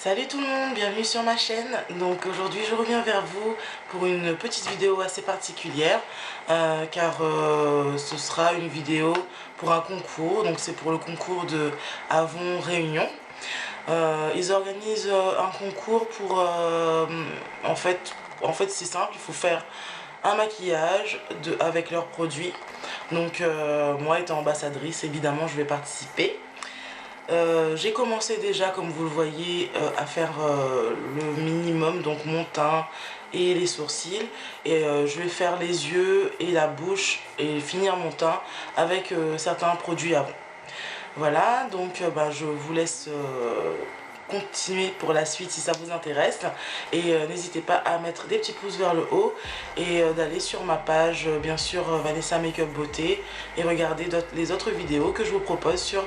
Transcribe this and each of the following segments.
Salut tout le monde, bienvenue sur ma chaîne. Donc aujourd'hui je reviens vers vous pour une petite vidéo assez particulière car ce sera une vidéo pour un concours. Donc c'est pour le concours de Avon Réunion. Ils organisent un concours pour en fait c'est simple, il faut faire un maquillage avec leurs produits. Donc moi étant ambassadrice, évidemment je vais participer. J'ai commencé déjà, comme vous le voyez, à faire le minimum, donc mon teint et les sourcils. Et je vais faire les yeux et la bouche et finir mon teint avec certains produits avant. Voilà, donc je vous laisse continuer pour la suite si ça vous intéresse. Et n'hésitez pas à mettre des petits pouces vers le haut et d'aller sur ma page, bien sûr, Vanessa Makeup Beauté, et regarder les autres vidéos que je vous propose sur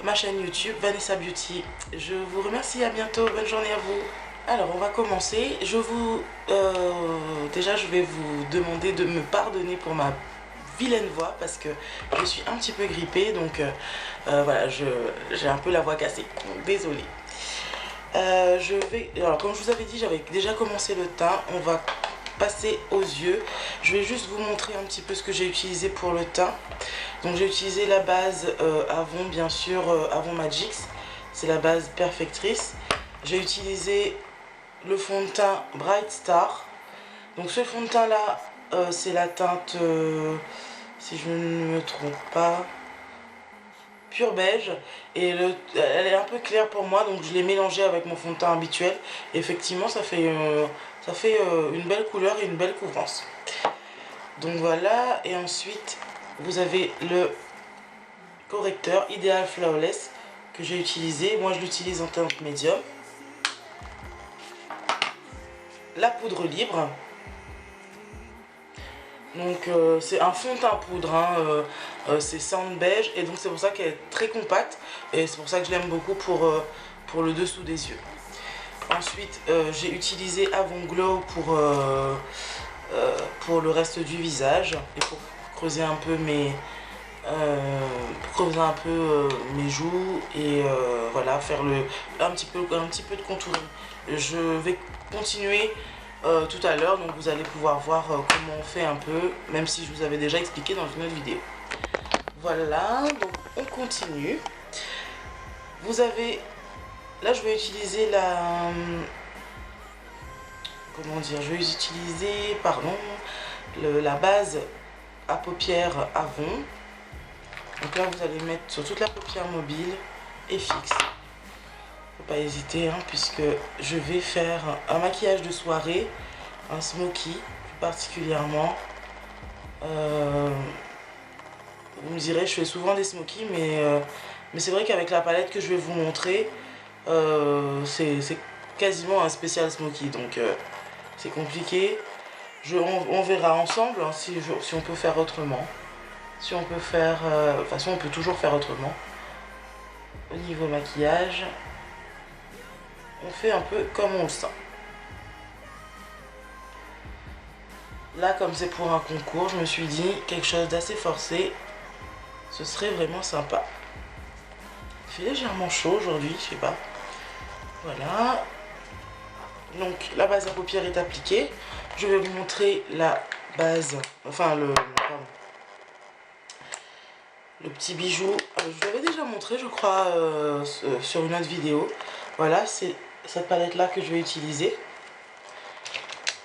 ma chaîne YouTube Vanessa Beauty. Je vous remercie, à bientôt, bonne journée à vous. Alors on va commencer. Déjà je vais vous demander de me pardonner pour ma vilaine voix parce que je suis un petit peu grippée, donc voilà, j'ai un peu la voix cassée, donc désolée. Alors comme je vous avais dit, j'avais déjà commencé le teint. On va passer aux yeux. Je vais juste vous montrer un petit peu ce que j'ai utilisé pour le teint. Donc j'ai utilisé la base Avon, bien sûr, Avon Magix, c'est la base perfectrice. J'ai utilisé le fond de teint Bright Star. Donc ce fond de teint là, c'est la teinte, si je ne me trompe pas, pur beige, et elle est un peu claire pour moi, donc je l'ai mélangé avec mon fond de teint habituel. Et effectivement ça fait une belle couleur et une belle couvrance. Donc voilà, et ensuite vous avez le correcteur Ideal Flawless que j'ai utilisé. Moi je l'utilise en teinte médium. La poudre libre. Donc c'est un fond de teint poudre, hein, c'est sand beige, et donc c'est pour ça qu'elle est très compacte, et c'est pour ça que je l'aime beaucoup pour le dessous des yeux. Ensuite j'ai utilisé Avon Glow pour le reste du visage et pour creuser un peu mes mes joues, et voilà, faire un petit peu de contouring. Je vais continuer tout à l'heure, donc vous allez pouvoir voir comment on fait un peu, même si je vous avais déjà expliqué dans une autre vidéo. Voilà, donc on continue. Vous avez, là je vais utiliser comment dire, je vais utiliser, pardon, la base à paupières Avon. Donc là vous allez mettre sur toute la paupière mobile et fixe. Faut pas hésiter, hein, puisque je vais faire un maquillage de soirée, un smoky plus particulièrement. Vous me direz, je fais souvent des smokies, mais c'est vrai qu'avec la palette que je vais vous montrer, c'est quasiment un spécial smoky, donc c'est compliqué. On verra ensemble, hein, si on peut faire autrement. Si on peut faire... de toute façon, on peut toujours faire autrement. Au niveau maquillage, on fait un peu comme on le sent. Là, comme c'est pour un concours, je me suis dit quelque chose d'assez forcé, ce serait vraiment sympa. Il fait légèrement chaud aujourd'hui, je sais pas. Voilà. Donc la base à paupières est appliquée. Je vais vous montrer la base, enfin le petit bijou. Je vous l'avais déjà montré, je crois, sur une autre vidéo. Voilà, c'est cette palette là que je vais utiliser.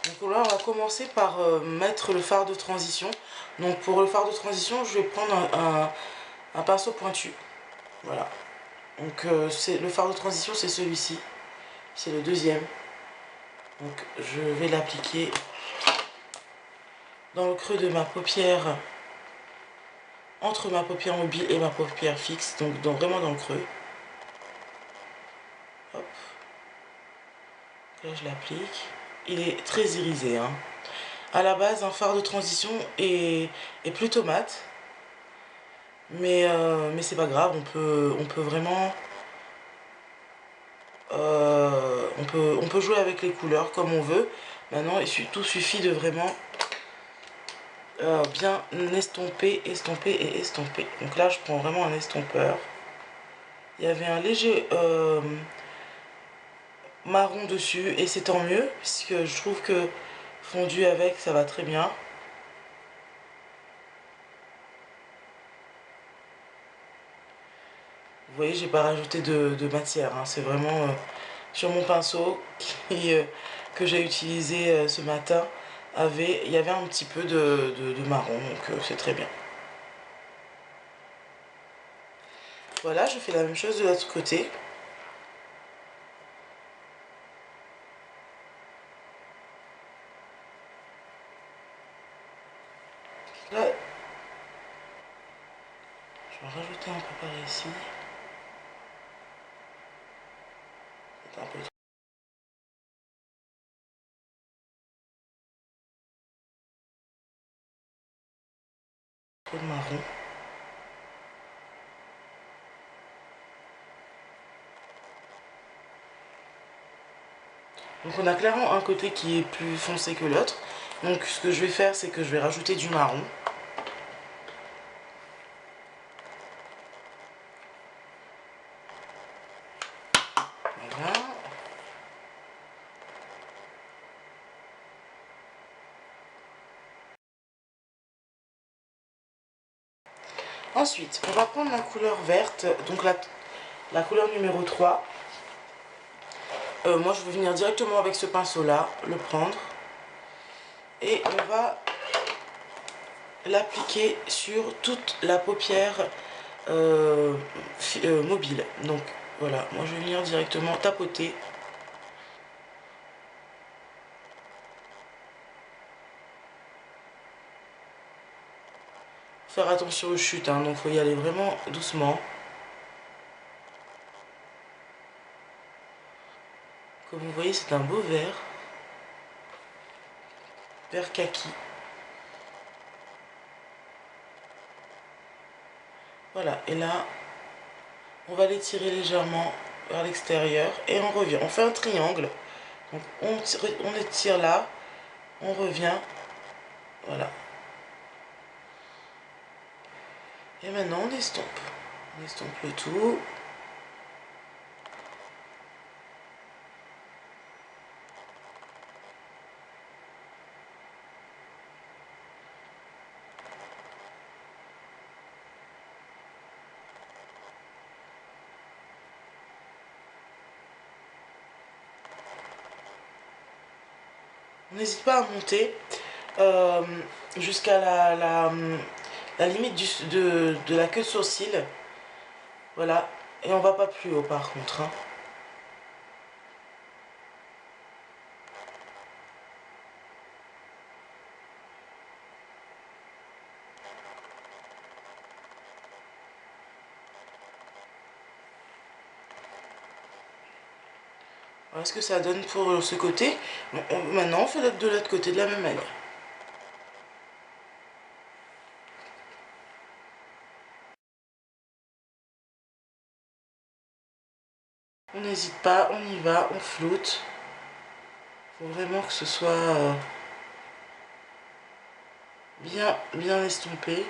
Donc là on va commencer par mettre le fard de transition. Donc pour le fard de transition, je vais prendre un pinceau pointu. Voilà. Donc le fard de transition, c'est celui-ci. C'est le deuxième. Donc je vais l'appliquer dans le creux de ma paupière, entre ma paupière mobile et ma paupière fixe, donc vraiment dans le creux. Hop. Là je l'applique. Il est très irisé, hein. À la base, un fard de transition est plutôt mat, mais c'est pas grave, on peut vraiment on peut jouer avec les couleurs comme on veut. Maintenant tout suffit de vraiment bien estomper, estomper et estomper. Donc là je prends vraiment un estompeur. Il y avait un léger marron dessus et c'est tant mieux puisque je trouve que fondu avec ça va très bien. Vous voyez, j'ai pas rajouté de matière, hein. C'est vraiment sur mon pinceau que j'ai utilisé ce matin. Il y avait un petit peu de marron, donc c'est très bien. Voilà, je fais la même chose de l'autre côté. Là, je vais rajouter un peu par ici. Un peu trop de marron. Donc on a clairement un côté qui est plus foncé que l'autre. Donc ce que je vais faire, c'est que je vais rajouter du marron. Voilà. Ensuite, on va prendre la couleur verte, donc la couleur numéro 3. Moi, je vais venir directement avec ce pinceau-là, le prendre. Et on va l'appliquer sur toute la paupière mobile. Donc, voilà, moi je vais venir directement tapoter. Faire attention aux chutes, hein, donc il faut y aller vraiment doucement. Comme vous voyez, c'est un beau vert. Vert kaki. Voilà, et là, on va l'étirer légèrement vers l'extérieur et on revient. On fait un triangle. Donc on étire là, on revient. Voilà. Et maintenant on estompe. On estompe le tout. On n'hésite pas à monter euh, jusqu'à la limite de la queue de sourcil. Voilà. Et on va pas plus haut par contre, hein. Voilà ce que ça donne pour ce côté. Bon, maintenant on fait de l'autre côté de la même manière. On n'hésite pas, on y va, on floute. Faut vraiment que ce soit bien estompé.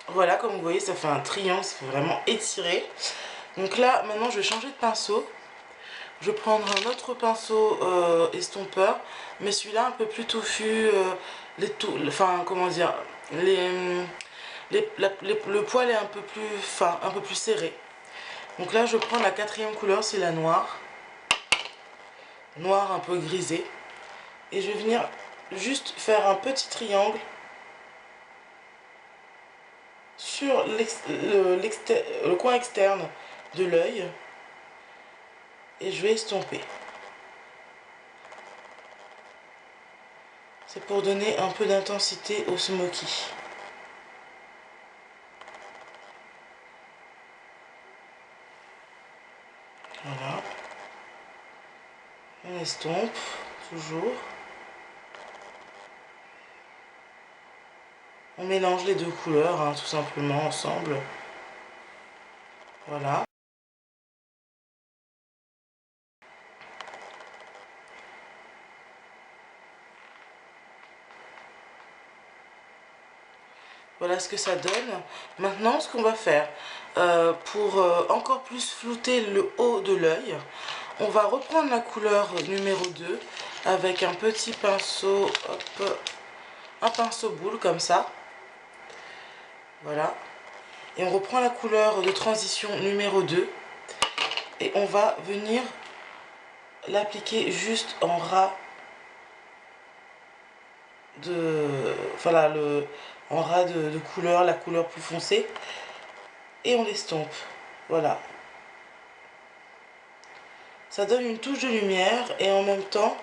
Voilà, comme vous voyez, ça fait un triangle, ça fait vraiment étirer. Donc là, maintenant, je vais changer de pinceau. Je vais prendre un autre pinceau estompeur, mais celui-là un peu plus touffu. Enfin, comment dire, le poil est un peu plus fin, un peu plus serré. Donc là, je prends la quatrième couleur, c'est la noire. Noir un peu grisé. Et je vais venir juste faire un petit triangle sur le coin externe de l'œil. Et je vais estomper. C'est pour donner un peu d'intensité au smoky. Voilà. On estompe, toujours. On mélange les deux couleurs, hein, tout simplement, ensemble. Voilà. Voilà ce que ça donne. Maintenant, ce qu'on va faire, pour encore plus flouter le haut de l'œil, on va reprendre la couleur numéro 2 avec un petit pinceau, hop, un pinceau boule comme ça. Voilà. Et on reprend la couleur de transition numéro 2 et on va venir l'appliquer juste en ras de, voilà, en ras de couleur, la couleur plus foncée, et on l'estompe. Voilà, ça donne une touche de lumière et en même temps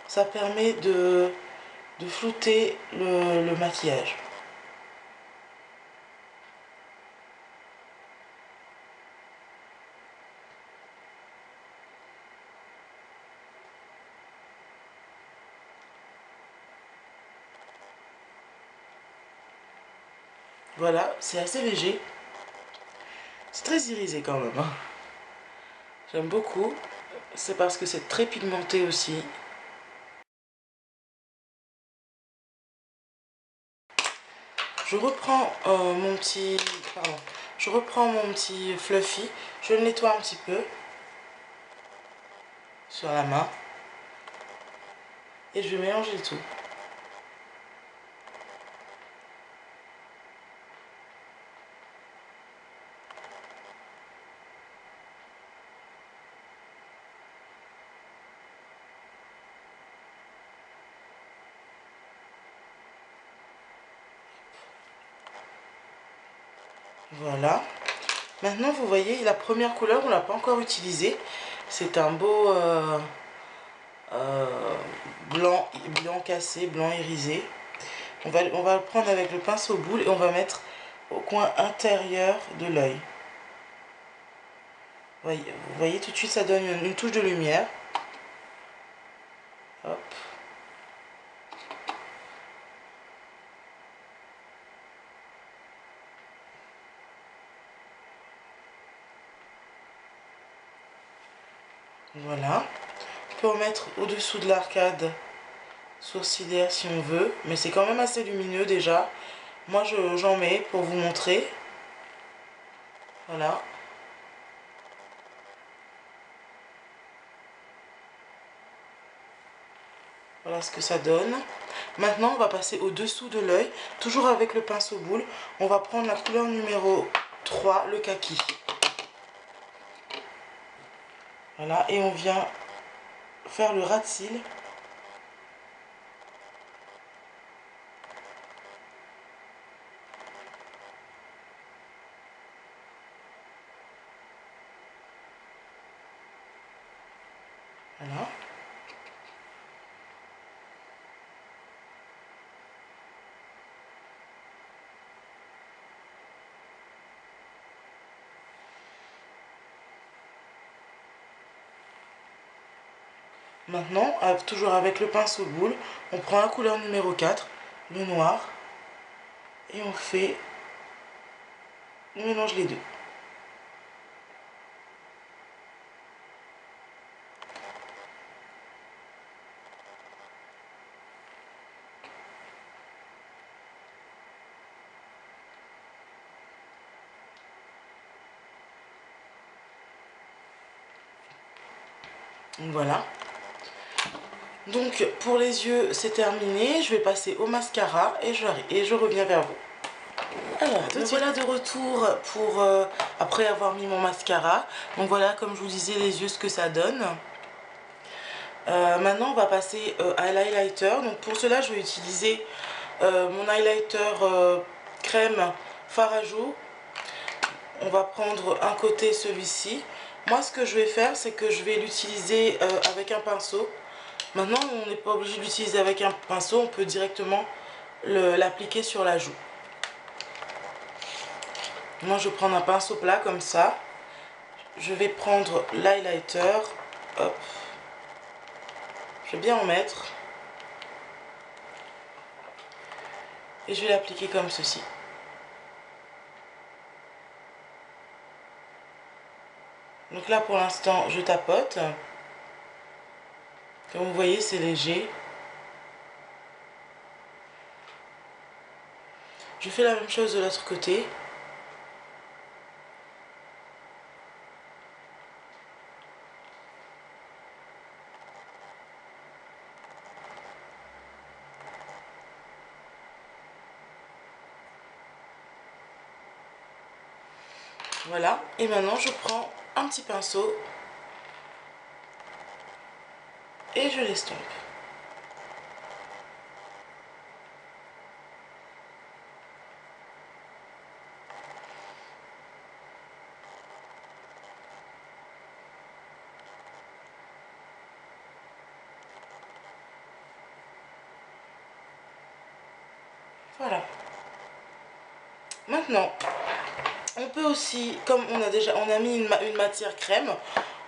ça permet de flouter le maquillage. Voilà, c'est assez léger, c'est très irisé quand même, hein. J'aime beaucoup, c'est parce que c'est très pigmenté aussi. Je reprends je reprends mon petit fluffy, je le nettoie un petit peu sur la main et je vais mélanger le tout. Voilà. Maintenant, vous voyez, la première couleur, on l'a pas encore utilisée. C'est un beau blanc, blanc cassé, blanc irisé. On va le prendre avec le pinceau boule et on va mettre au coin intérieur de l'œil. Vous voyez, tout de suite, ça donne une touche de lumière. Hop. Voilà. On peut en mettre au-dessous de l'arcade sourcilière si on veut, mais c'est quand même assez lumineux déjà. Moi, j'en mets pour vous montrer. Voilà. Voilà ce que ça donne. Maintenant, on va passer au-dessous de l'œil, toujours avec le pinceau boule. On va prendre la couleur numéro 3, le kaki. Voilà, et on vient faire le ras de cils. Voilà. Maintenant, toujours avec le pinceau boule, on prend la couleur numéro 4, le noir, et on mélange les deux. Voilà. Donc pour les yeux c'est terminé, je vais passer au mascara et je reviens vers vous. Alors, me voilà de retour pour après avoir mis mon mascara. Donc voilà, comme je vous disais, les yeux, ce que ça donne. Maintenant, on va passer à l'highlighter. Donc pour cela, je vais utiliser mon highlighter crème fard à joues. On va prendre un côté, celui-ci. Moi, ce que je vais faire, c'est que je vais l'utiliser avec un pinceau. Maintenant, on n'est pas obligé de l'utiliser avec un pinceau, on peut directement l'appliquer sur la joue. Moi, je vais prendre un pinceau plat comme ça. Je vais prendre l'highlighter. Hop. Je vais bien en mettre. Et je vais l'appliquer comme ceci. Donc là, pour l'instant, je tapote. Comme vous voyez, c'est léger. Je fais la même chose de l'autre côté. Voilà, et maintenant je prends un petit pinceau et je l'estompe. Voilà. Maintenant, on peut aussi, comme on a mis une matière crème,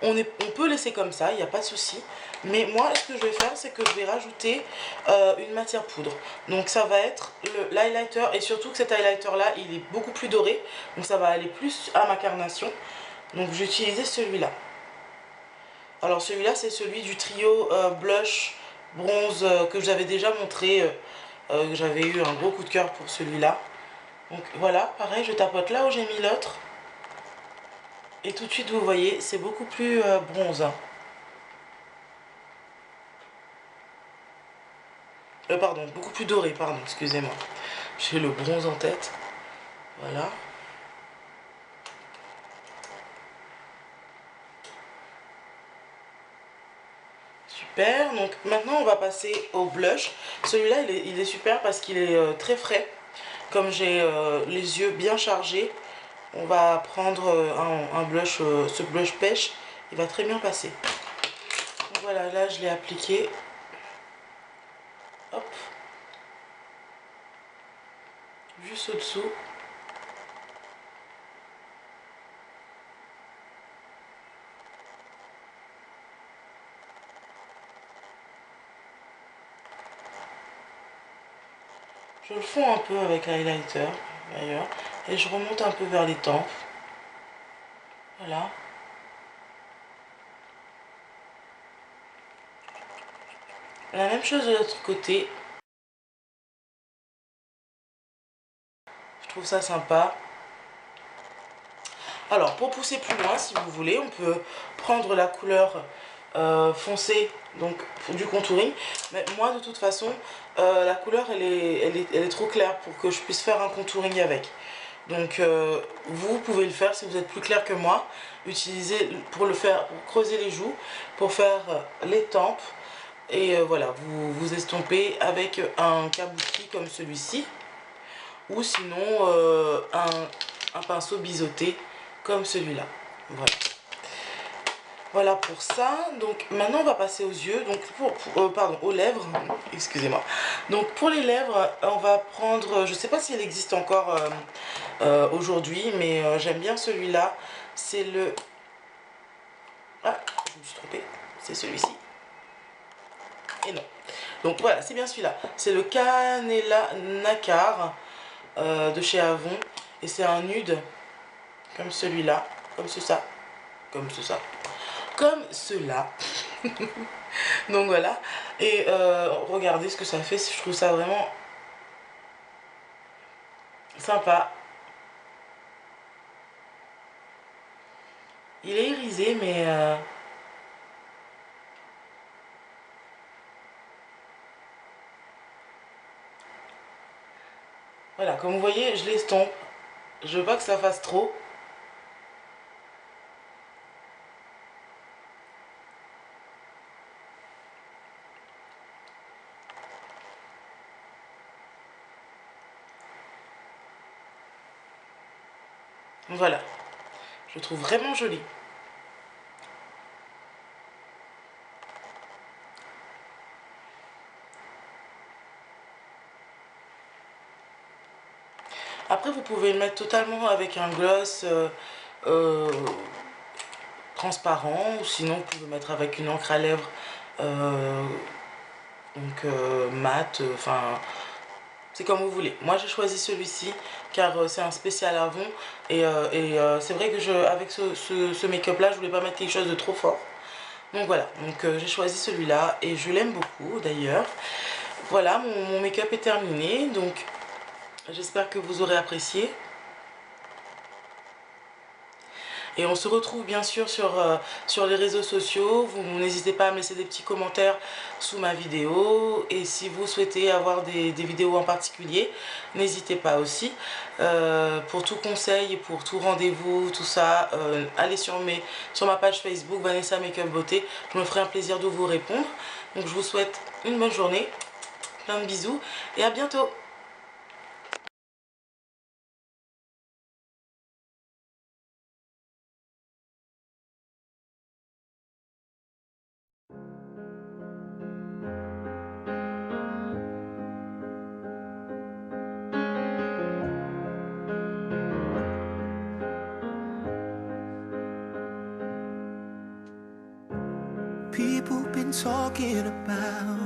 on peut laisser comme ça, il n'y a pas de souci. Mais moi, ce que je vais faire, c'est que je vais rajouter une matière poudre. Donc ça va être l'highlighter, et surtout que cet highlighter là, il est beaucoup plus doré. Donc ça va aller plus à ma carnation. Donc j'ai utilisé celui-là. Alors celui-là, c'est celui du trio blush bronze que j'avais déjà montré. J'avais eu un gros coup de cœur pour celui-là. Donc voilà, pareil, je tapote là où j'ai mis l'autre. Et tout de suite, vous voyez, c'est beaucoup plus bronze. Pardon, beaucoup plus doré, pardon, excusez-moi. J'ai le bronze en tête. Voilà. Super, donc maintenant on va passer au blush. Celui-là, il est super parce qu'il est très frais. Comme j'ai les yeux bien chargés, on va prendre un blush, ce blush pêche, il va très bien passer. Donc voilà, là je l'ai appliqué. Hop. Juste au-dessous. Je le fonds un peu avec l'highlighter, d'ailleurs, et je remonte un peu vers les tempes. Voilà. La même chose de l'autre côté. Je trouve ça sympa. Alors, pour pousser plus loin, si vous voulez, on peut prendre la couleur foncée, donc du contouring. Mais moi, de toute façon, la couleur, elle est trop claire pour que je puisse faire un contouring avec. Donc, vous pouvez le faire si vous êtes plus clair que moi. Utilisez pour le faire, pour creuser les joues, pour faire les tempes. Et voilà, vous estompez avec un kabuki comme celui-ci. Ou sinon, un pinceau biseauté comme celui-là. Voilà. Voilà pour ça. Donc maintenant on va passer aux yeux. Donc pardon, aux lèvres. Excusez-moi. Donc pour les lèvres, on va prendre, je sais pas si elle existe encore aujourd'hui, mais j'aime bien celui-là. C'est le... Ah, je me suis trompée. C'est celui-ci. Et non. Donc voilà, c'est bien celui-là. C'est le Canela Nacar de chez Avon. Et c'est un nude comme celui-là. Comme ça. Comme ça. Comme cela. Donc voilà. Et regardez ce que ça fait. Je trouve ça vraiment sympa. Il est irisé, mais voilà, comme vous voyez, je l'estompe. Je veux pas que ça fasse trop. Voilà. Je trouve vraiment joli. Après, vous pouvez le mettre totalement avec un gloss transparent, ou sinon vous pouvez mettre avec une encre à lèvres mat, enfin c'est comme vous voulez. Moi j'ai choisi celui-ci car c'est un spécial Avon et c'est vrai que avec ce make-up là je voulais pas mettre quelque chose de trop fort. Donc voilà, j'ai choisi celui-là et je l'aime beaucoup d'ailleurs. Voilà, mon make-up est terminé, donc J'espère que vous aurez apprécié. Et on se retrouve bien sûr sur les réseaux sociaux. Vous n'hésitez pas à me laisser des petits commentaires sous ma vidéo. Et si vous souhaitez avoir des vidéos en particulier, n'hésitez pas aussi. Pour tout conseil, pour tout rendez-vous, tout ça, allez sur ma page Facebook, Vanessa Make-up Beauté. Je me ferai un plaisir de vous répondre. Donc je vous souhaite une bonne journée, plein de bisous et à bientôt. People been talking about